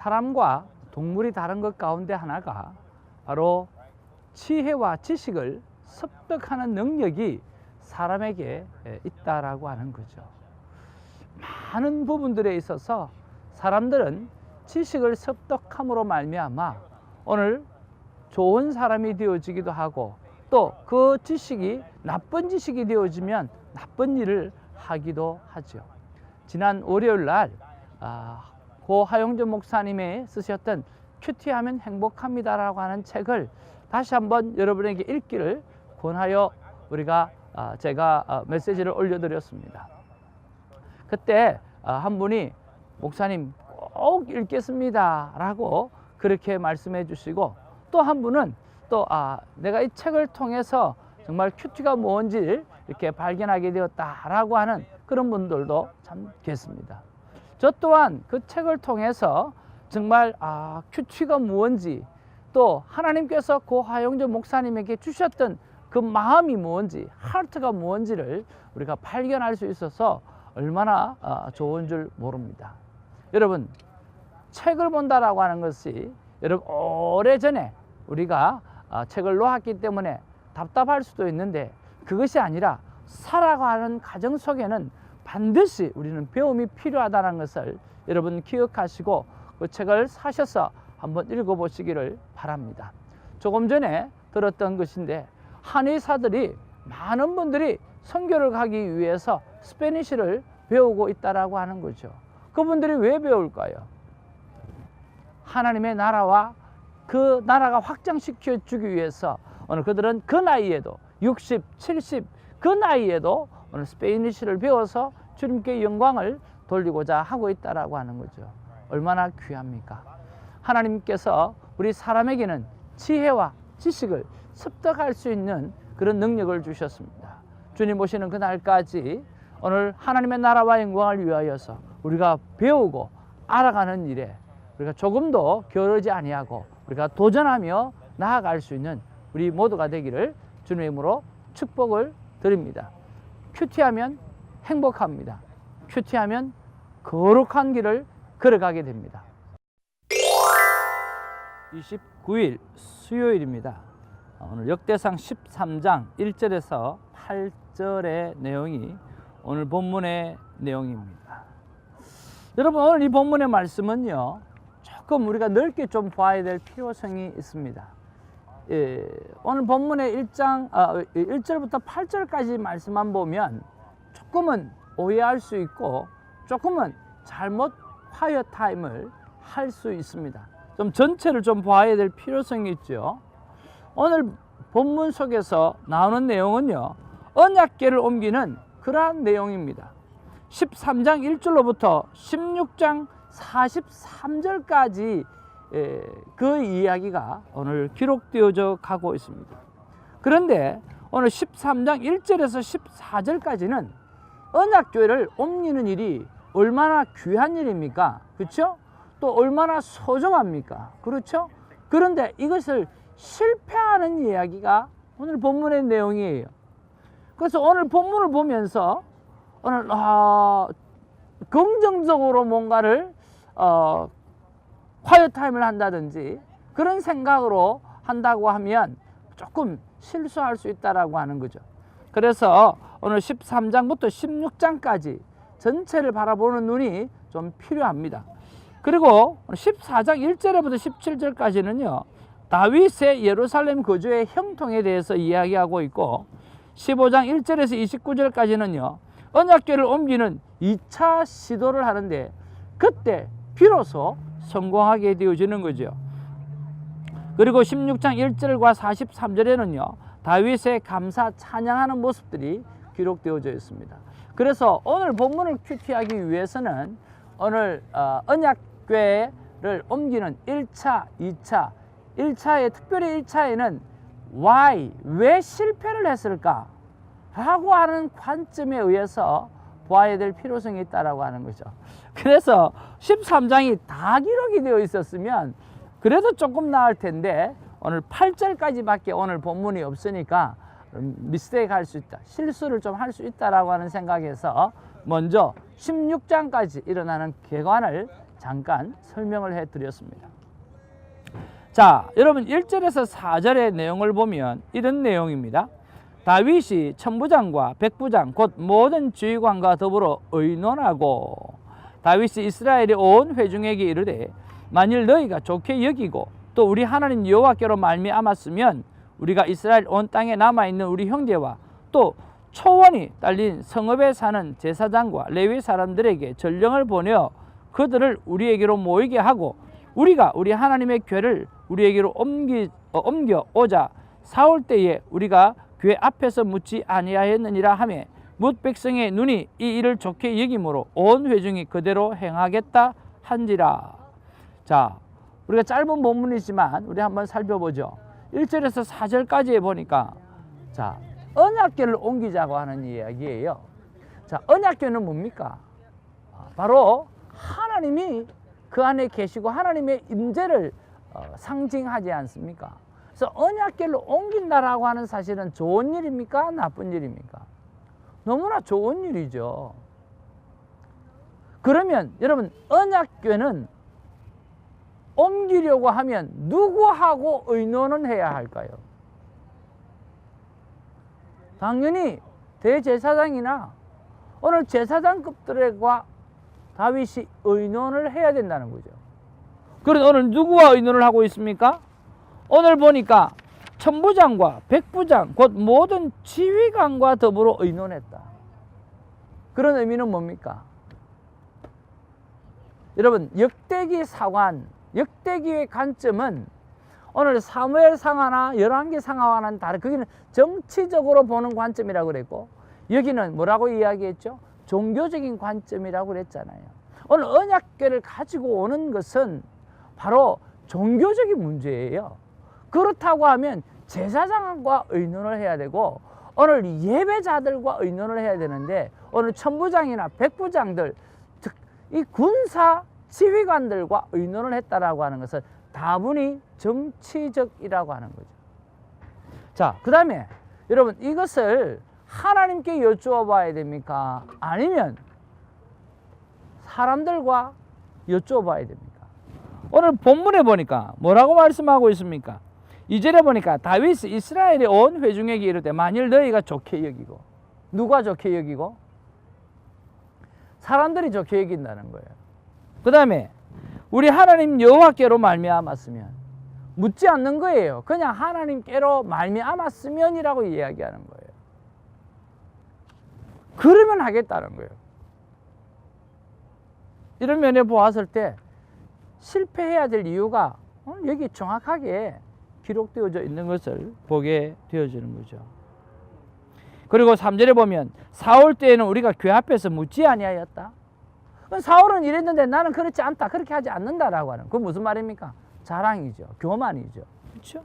사람과 동물이 다른 것 가운데 하나가 바로 지혜와 지식을 습득하는 능력이 사람에게 있다라고 하는 거죠. 많은 부분들에 있어서 사람들은 지식을 습득함으로 말미암아 오늘 좋은 사람이 되어지기도 하고, 또 그 지식이 나쁜 지식이 되어지면 나쁜 일을 하기도 하죠. 지난 월요일 날 고 하용준 목사님이 쓰셨던 큐티하면 행복합니다라고 하는 책을 다시 한번 여러분에게 읽기를 권하여 제가 메시지를 올려드렸습니다. 그때 한 분이 목사님 꼭 읽겠습니다 라고 그렇게 말씀해 주시고, 또 한 분은 내가 이 책을 통해서 정말 큐티가 뭔지 이렇게 발견하게 되었다라고 하는 그런 분들도 참 계십니다. 저 또한 그 책을 통해서 정말 큐티가 뭔지, 또 하나님께서 고 하용준 목사님에게 주셨던 그 마음이 뭔지, 하트가 뭔지를 우리가 발견할 수 있어서 얼마나 좋은 줄 모릅니다. 여러분, 책을 본다라고 하는 것이 여러분 오래전에 우리가 책을 놓았기 때문에 답답할 수도 있는데, 그것이 아니라 살아가는 과정 속에는 반드시 우리는 배움이 필요하다는 것을 여러분 기억하시고 그 책을 사셔서 한번 읽어보시기를 바랍니다. 조금 전에 들었던 것인데, 한의사들이 많은 분들이 선교를 가기 위해서 스페니쉬를 배우고 있다라고 하는 거죠. 그분들이 왜 배울까요? 하나님의 나라와 그 나라가 확장시켜 주기 위해서 오늘 그들은 그 나이에도 60, 70 그 나이에도 오늘 스페니쉬를 배워서 주님께 영광을 돌리고자 하고 있다라고 하는 거죠. 얼마나 귀합니까? 하나님께서 우리 사람에게는 지혜와 지식을 습득할 수 있는 그런 능력을 주셨습니다. 주님 오시는 그날까지 오늘 하나님의 나라와 영광을 위하여서 우리가 배우고 알아가는 일에 우리가 조금도 게으르지 아니하고 우리가 도전하며 나아갈 수 있는 우리 모두가 되기를 주님의 이름으로 축복을 드립니다. 큐티하면 행복합니다. 큐티하면 거룩한 길을 걸어가게 됩니다. 29일 수요일입니다. 오늘 역대상 13장 1절에서 8절의 내용이 오늘 본문의 내용입니다. 여러분, 오늘 이 본문의 말씀은요, 조금 우리가 넓게 좀 봐야 될 필요성이 있습니다. 오늘 본문의 1절부터 8절까지 말씀만 보면 조금은 오해할 수 있고 조금은 잘못 콰이어 타임을 할 수 있습니다. 좀 전체를 좀 봐야 될 필요성이 있죠. 오늘 본문 속에서 나오는 내용은요, 언약궤를 옮기는 그러한 내용입니다. 13장 1절로부터 16장 43절까지 그 이야기가 오늘 기록되어져 가고 있습니다. 그런데 오늘 13장 1절에서 14절까지는 언약궤를 옮기는 일이 얼마나 귀한 일입니까? 그렇죠? 또 얼마나 소중합니까? 그렇죠? 그런데 이것을 실패하는 이야기가 오늘 본문의 내용이에요. 그래서 오늘 본문을 보면서 오늘 긍정적으로 뭔가를 콰이어 타임을 한다든지 그런 생각으로 한다고 하면 조금 실수할 수 있다라고 하는 거죠. 그래서 오늘 13장부터 16장까지 전체를 바라보는 눈이 좀 필요합니다. 그리고 14장 1절부터 17절까지는요, 다윗의 예루살렘 거주의 형통에 대해서 이야기하고 있고, 15장 1절에서 29절까지는요 언약궤를 옮기는 2차 시도를 하는데 그때 비로소 성공하게 되어지는 거죠. 그리고 16장 1절과 43절에는요 다윗의 감사 찬양하는 모습들이 기록되어져 있습니다. 그래서 오늘 본문을 큐티하기 위해서는 오늘 언약궤를 옮기는 1차, 2차, 1차에 특별히 1차에는 why, 왜 실패를 했을까? 라고 하는 관점에 의해서 보아야 될 필요성이 있다라고 하는 거죠. 그래서 13장이 다 기록이 되어 있었으면 그래도 조금 나을 텐데 오늘 8절까지밖에 오늘 본문이 없으니까 미스테이크 할 수 있다, 실수를 좀 할 수 있다라고 하는 생각에서 먼저 16장까지 일어나는 계관을 잠깐 설명을 해 드렸습니다. 자, 여러분 1절에서 4절의 내용을 보면 이런 내용입니다. 다윗이 천부장과 백부장 곧 모든 지휘관과 더불어 의논하고 다윗이 이스라엘의 온 회중에게 이르되 만일 너희가 좋게 여기고 또 우리 하나님 여호와께로 말미암았으면 우리가 이스라엘 온 땅에 남아있는 우리 형제와 또 초원이 딸린 성읍에 사는 제사장과 레위 사람들에게 전령을 보내어 그들을 우리에게로 모이게 하고 우리가 우리 하나님의 궤를 우리에게로 옮겨 오자 사올 때에 우리가 궤 앞에서 묻지 아니하였느니라 하매 뭇 백성의 눈이 이 일을 좋게 여김으로 온 회중이 그대로 행하겠다 한지라. 자, 우리가 짧은 본문이지만 우리 한번 살펴보죠. 1절에서 4절까지 보니까 자, 언약궤를 옮기자고 하는 이야기예요. 자, 언약궤는 뭡니까? 바로 하나님이 그 안에 계시고 하나님의 임재를 상징하지 않습니까? 그래서 언약궤를 옮긴다라고 하는 사실은 좋은 일입니까? 나쁜 일입니까? 너무나 좋은 일이죠. 그러면 여러분 언약궤는 옮기려고 하면 누구하고 의논은 해야 할까요? 당연히 대제사장이나 오늘 제사장급들과 다윗이 의논을 해야 된다는 거죠. 그런데 오늘 누구와 의논을 하고 있습니까? 오늘 보니까 천부장과 백부장 곧 모든 지휘관과 더불어 의논했다. 그런 의미는 뭡니까? 여러분 역대기 사관, 역대기의 관점은 오늘 사무엘 상하나 열왕기 상하와는 다른, 거기는 정치적으로 보는 관점이라고 그랬고 여기는 뭐라고 이야기했죠? 종교적인 관점이라고 그랬잖아요. 오늘 언약궤를 가지고 오는 것은 바로 종교적인 문제예요. 그렇다고 하면 제사장과 의논을 해야 되고 오늘 예배자들과 의논을 해야 되는데 오늘 천부장이나 백부장들, 즉 이 군사 지휘관들과 의논을 했다라고 하는 것은 다분히 정치적이라고 하는 거죠. 자, 그 다음에 여러분 이것을 하나님께 여쭈어 봐야 됩니까? 아니면 사람들과 여쭈어 봐야 됩니까? 오늘 본문에 보니까 뭐라고 말씀하고 있습니까? 2절에 보니까 다윗이 이스라엘의 온 회중에게 이르되 만일 너희가 좋게 여기고, 누가 좋게 여기고? 사람들이 좋게 여긴다는 거예요. 그 다음에 우리 하나님 여호와께로 말미암았으면, 묻지 않는 거예요. 그냥 하나님께로 말미암았으면이라고 이야기하는 거예요. 그러면 하겠다는 거예요. 이런 면에 보았을 때 실패해야 될 이유가 여기 정확하게 기록되어져 있는 것을 보게 되어지는 거죠. 그리고 3절에 보면 사올 때에는 우리가 궤 앞에서 묻지 아니하였다. 사울은 이랬는데 나는 그렇지 않다, 그렇게 하지 않는다라고 하는, 그건 무슨 말입니까? 자랑이죠, 교만이죠. 그렇죠?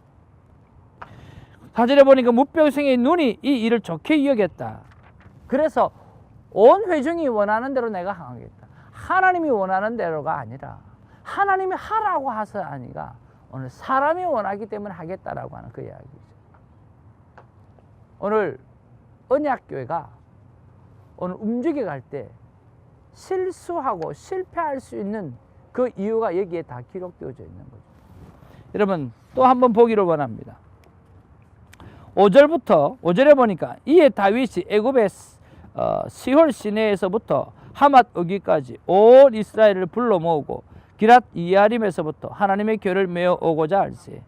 4절에 보니까 뭇병생의 눈이 이 일을 좋게 여겼다. 그래서 온 회중이 원하는 대로 내가 하겠다. 하나님이 원하는 대로가 아니라 하나님이 하라고 하서 아니가 오늘 사람이 원하기 때문에 하겠다라고 하는 그 이야기죠. 오늘 언약교회가 오늘 움직여 갈 때 실수하고 실패할 수 있는 그 이유가 여기에 다 기록되어져 있는 거죠. 여러분 또 한번 보기를 원합니다. 5절에 보니까 이에 다윗이 애굽의 시홀 시내에서부터 하맛 어기까지 온 이스라엘을 불러 모으고 기랏 이야림에서부터 하나님의 궤를 메어 오고자 할세.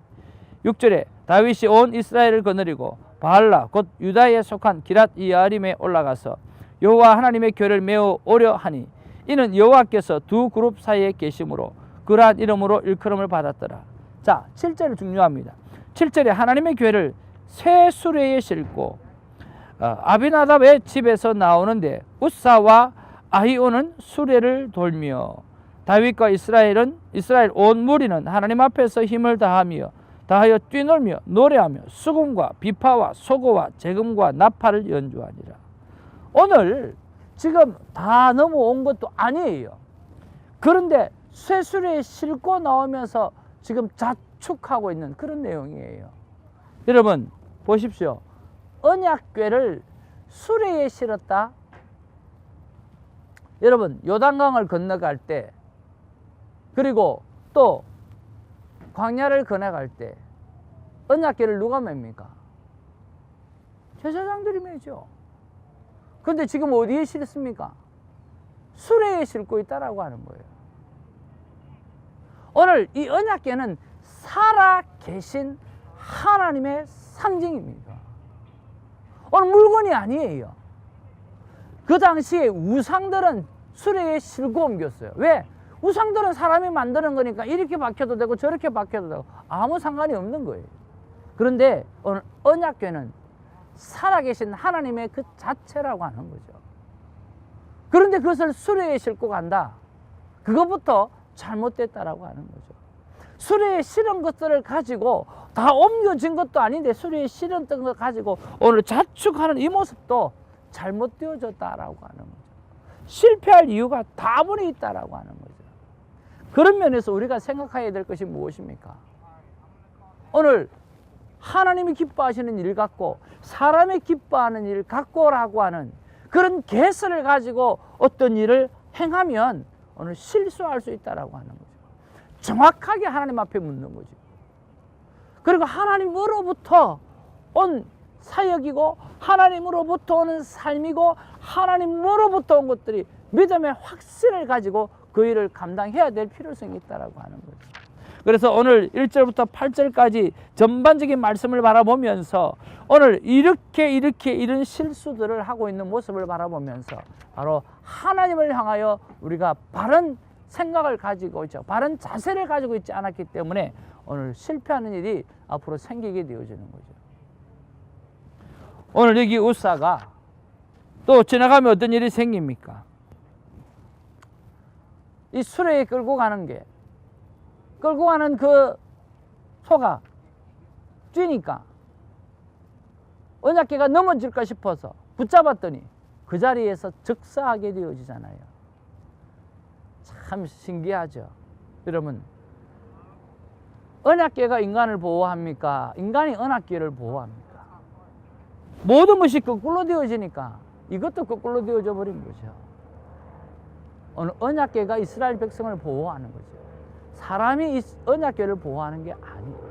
6절에 다윗이 온 이스라엘을 거느리고 바알라 곧 유다에 속한 기랏 이야림에 올라가서 여호와 하나님의 궤를 메어 오려 하니 이는 여호와께서 두 그룹 사이에 계심으로 그러한 이름으로 일컬음을 받았더라. 자, 7절 중요합니다. 7절에 하나님의 궤를 새 수레에 싣고 아비나답의 집에서 나오는데 웃사와 아히오는 수레를 돌며 다윗과 이스라엘 온 무리는 하나님 앞에서 힘을 다하여 뛰놀며 노래하며 수금과 비파와 소고와 재금과 나팔을 연주하니라. 오늘 지금 다 넘어온 것도 아니에요. 그런데 쇠수레에 싣고 나오면서 지금 자축하고 있는 그런 내용이에요. 여러분 보십시오. 언약궤를 수레에 실었다. 여러분 요단강을 건너갈 때, 그리고 또 광야를 건너갈 때 언약궤를 누가 맵니까? 제사장들이 매죠. 그런데 지금 어디에 실습니까? 수레에 싣고 있다라고 하는 거예요. 오늘 이 언약궤는 살아 계신 하나님의 상징입니다. 오늘 물건이 아니에요. 그 당시에 우상들은 수레에 싣고 옮겼어요. 왜? 우상들은 사람이 만드는 거니까 이렇게 박혀도 되고 저렇게 박혀도 되고 아무 상관이 없는 거예요. 그런데 오늘 언약궤는 살아계신 하나님의 그 자체라고 하는 거죠. 그런데 그것을 수레에 싣고 간다. 그것부터 잘못됐다라고 하는 거죠. 수레에 실은 것들을 가지고 다 옮겨진 것도 아닌데 수레에 실었던 것 가지고 오늘 자축하는 이 모습도 잘못되어졌다라고 하는 거죠. 실패할 이유가 다분히 있다라고 하는 거죠. 그런 면에서 우리가 생각해야 될 것이 무엇입니까? 오늘 하나님이 기뻐하시는 일 같고 사람이 기뻐하는 일 같고라고 하는 그런 개설을 가지고 어떤 일을 행하면 오늘 실수할 수 있다라고 하는 거죠. 정확하게 하나님 앞에 묻는 거죠. 그리고 하나님으로부터 온 사역이고 하나님으로부터 오는 삶이고 하나님으로부터 온 것들이 믿음의 확신을 가지고 그 일을 감당해야 될 필요성이 있다라고 하는 거죠. 그래서 오늘 1절부터 8절까지 전반적인 말씀을 바라보면서 오늘 이런 실수들을 하고 있는 모습을 바라보면서 바로 하나님을 향하여 우리가 바른 생각을 가지고 있죠. 바른 자세를 가지고 있지 않았기 때문에 오늘 실패하는 일이 앞으로 생기게 되어지는 거죠. 오늘 여기 우사가 또 지나가면 어떤 일이 생깁니까? 이 수레에 끌고 가는 그 소가 뛰니까 언약궤가 넘어질까 싶어서 붙잡았더니 그 자리에서 즉사하게 되어지잖아요. 참 신기하죠. 여러분, 언약궤가 인간을 보호합니까? 인간이 언약궤를 보호합니까? 모든 것이 거꾸로 되어지니까 이것도 거꾸로 되어져 버린 거죠. 오늘 언약궤가 이스라엘 백성을 보호하는 거죠. 사람이 이 언약궤를 보호하는 게 아니에요.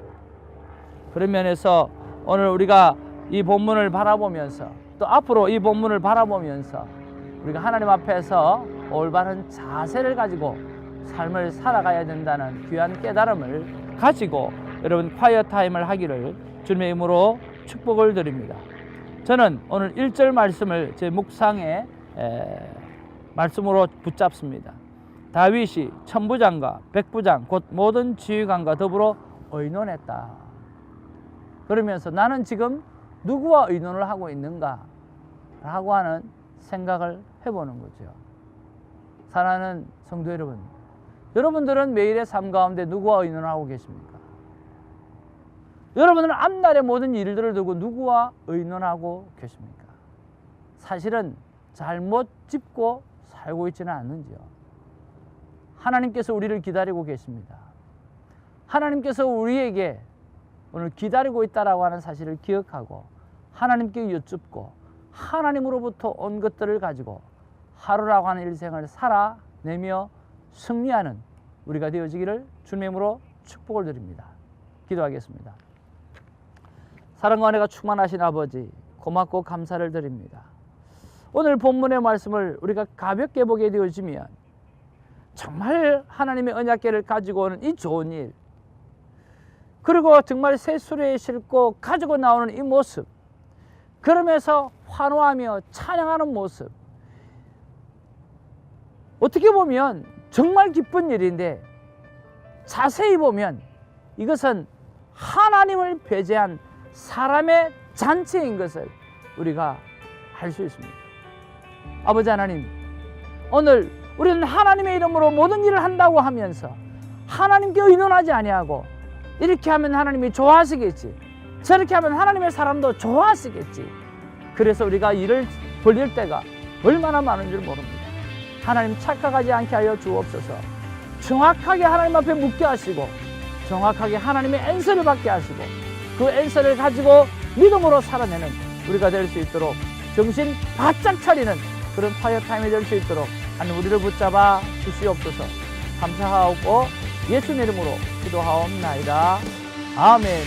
그런 면에서 오늘 우리가 이 본문을 바라보면서 또 앞으로 이 본문을 바라보면서 우리가 하나님 앞에서 올바른 자세를 가지고 삶을 살아가야 된다는 귀한 깨달음을 가지고 여러분 콰이어 타임을 하기를 주님의 이름으로 축복을 드립니다. 저는 오늘 1절 말씀을 제 묵상의 말씀으로 붙잡습니다. 다윗이 천부장과 백부장 곧 모든 지휘관과 더불어 의논했다. 그러면서 나는 지금 누구와 의논을 하고 있는가 라고 하는 생각을 해보는 거죠. 사랑하는 성도 여러분, 여러분들은 매일의 삶 가운데 누구와 의논을 하고 계십니까? 여러분들은 앞날의 모든 일들을 두고 누구와 의논하고 계십니까? 사실은 잘못 짚고 살고 있지는 않는지요. 하나님께서 우리를 기다리고 계십니다. 하나님께서 우리에게 오늘 기다리고 있다라고 하는 사실을 기억하고 하나님께 여쭙고 하나님으로부터 온 것들을 가지고 하루라고 하는 일생을 살아내며 승리하는 우리가 되어지기를 주님의 이름으로 축복을 드립니다. 기도하겠습니다. 사랑과 은혜가 충만하신 아버지, 고맙고 감사를 드립니다. 오늘 본문의 말씀을 우리가 가볍게 보게 되어지면 정말 하나님의 언약궤를 가지고 오는 이 좋은 일, 그리고 정말 새 수레에 싣고 가지고 나오는 이 모습, 그러면서 환호하며 찬양하는 모습, 어떻게 보면 정말 기쁜 일인데 자세히 보면 이것은 하나님을 배제한 사람의 잔치인 것을 우리가 알 수 있습니다. 아버지 하나님, 오늘 우리는 하나님의 이름으로 모든 일을 한다고 하면서 하나님께 의논하지 아니하고 이렇게 하면 하나님이 좋아하시겠지, 저렇게 하면 하나님의 사람도 좋아하시겠지, 그래서 우리가 일을 벌릴 때가 얼마나 많은 줄 모릅니다. 하나님, 착각하지 않게 하여 주옵소서. 정확하게 하나님 앞에 묻게 하시고 정확하게 하나님의 엔서를 받게 하시고 그 엔서를 가지고 믿음으로 살아내는 우리가 될 수 있도록 정신 바짝 차리는 그런 파이어 타임이 될 수 있도록 하나님 우리를 붙잡아 주시옵소서. 감사하고 예수님 이름으로 기도하옵나이다. 아멘.